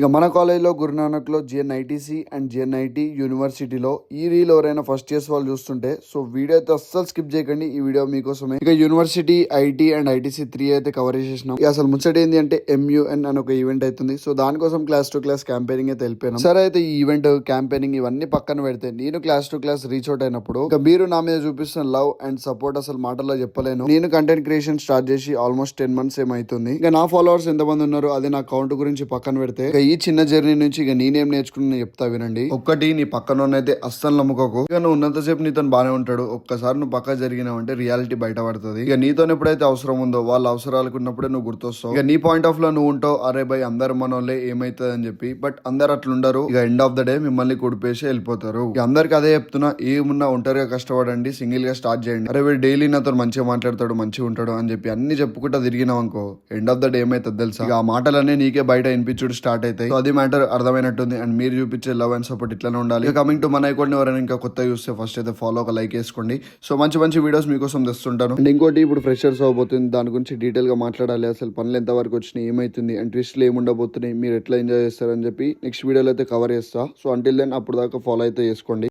ఇక మన కాలేజ్లో గురునానక్లో జిఎన్ఐటిసి అండ్ జిఎన్ఐటి యూనివర్సిటీలో ఈ రీల్ ఎవరైనా ఫస్ట్ ఇయర్స్ వాళ్ళు చూస్తుంటే సో వీడియో అయితే అస్సలు స్కిప్ చేయకండి. ఈ వీడియో మీకోసమే. ఇక యూనివర్సిటీ, ఐటీ అండ్ ఐటీసీ 3 అయితే కవర్ చేసేసినాం. ఇక అసలు ముచ్చట ఏంది అంటే MUN అని ఒక ఈవెంట్ అవుతుంది. సో దానికోసం క్లాస్ టు క్లాస్ క్యాంపెయినింగ్ అయితే వెళ్ళిపోయినాం. సరే అయితే ఈ ఈవెంట్ క్యాంపెయినింగ్ ఇవన్నీ పక్కన పెడితే నేను class to class reach out అయినప్పుడు ఇక మీరు నా మీద చూపిస్తున్న లవ్ అండ్ సపోర్ట్ అసలు మాటల్లో చెప్పలేను. నేను కంటెంట్ క్రియేషన్ స్టార్ట్ చేసి ఆల్మోస్ట్ 10 months ఏమైతుంది. ఇక నా ఫాలోవర్స్ ఎంతమంది ఉన్నారు అది నా కౌంట్ గురించి పక్కన పెడితే ఇక ఈ చిన్న జర్నీ నుంచి ఇక నేనేం నేర్చుకున్నా చెప్తా వినండి. ఒక్కటి, నీ పక్కన అయితే అస్సలు నమ్ముకోకు. ఇక నువ్వు ఉన్నంతసేపు నీతో బానే ఉంటాడు. ఒక్కసారి నువ్వు పక్క జరిగినావంటే రియాలిటీ బయట పడుతుంది. ఇక నీతో ఎప్పుడైతే అవసరం ఉందో వాళ్ళ అవసరాలకు ఉన్నప్పుడే నువ్వు గుర్తొస్తావు. ఇక నీ పాయింట్ ఆఫ్ లో నువ్వు ఉంటావు, అరే బై అందరు మనోళ్ళే ఏమైతుంది అని చెప్పి. బట్ అందరు అట్లుండరు. ఇక ఎండ్ ఆఫ్ ద డే మిమ్మల్ని కుడిపేసి వెళ్ళిపోతారు. ఇక అందరికి అదే చెప్తున్నా, ఏమున్నా ఒంటరిగా కష్టపడండి, సింగిల్ గా స్టార్ట్ చేయండి. అరే వీడు డైలీ నాతో మంచిగా మాట్లాడతాడు, మంచిగా ఉంటాడు అని చెప్పి అన్ని చెప్పుకుంటా తిరిగినావు అనుకో, ఎండ్ ఆఫ్ ద డే ఏమైతుంది తెలుసా? ఇక ఆ మాటలన్నీ నీకే బయట వినిపించుడు స్టార్ట్ అవుతాయి. అది మ్యాటర్ అర్థమైనట్టుంది. అండ్ మీరు చూపించే లవ్ అండ్ సపోర్ట్ ఇట్లానే ఉండాలి. కమింగ్ టు మన అకౌంట్ ఎవరైనా ఇంకా కొత్త చూస్తే ఫస్ట్ అయితే ఫాలో, ఒక లైక్ వేసుకోండి. సో మంచి మంచి వీడియోస్ మీకోసం తెస్తుంటాను. అండ్ ఇంకోటి, ఇప్పుడు ఫ్రెషర్స్ అవబోతుంది, దాని గురించి డీటెయిల్ గా మాట్లాడాలి. అసలు పనులు ఎంత వరకు వచ్చినాయి, ఏమైతుంది అండ్ ట్విస్ట్లు ఏముండబోతున్నాయి, మీరు ఎట్లా ఎంజాయ్ చేస్తారని చెప్పి నెక్స్ట్ వీడియోలో అయితే కవర్ చేస్తా. సో అంటిల్ దెన్ అప్పుడు దాకా ఫాలో అయితే చేసుకోండి.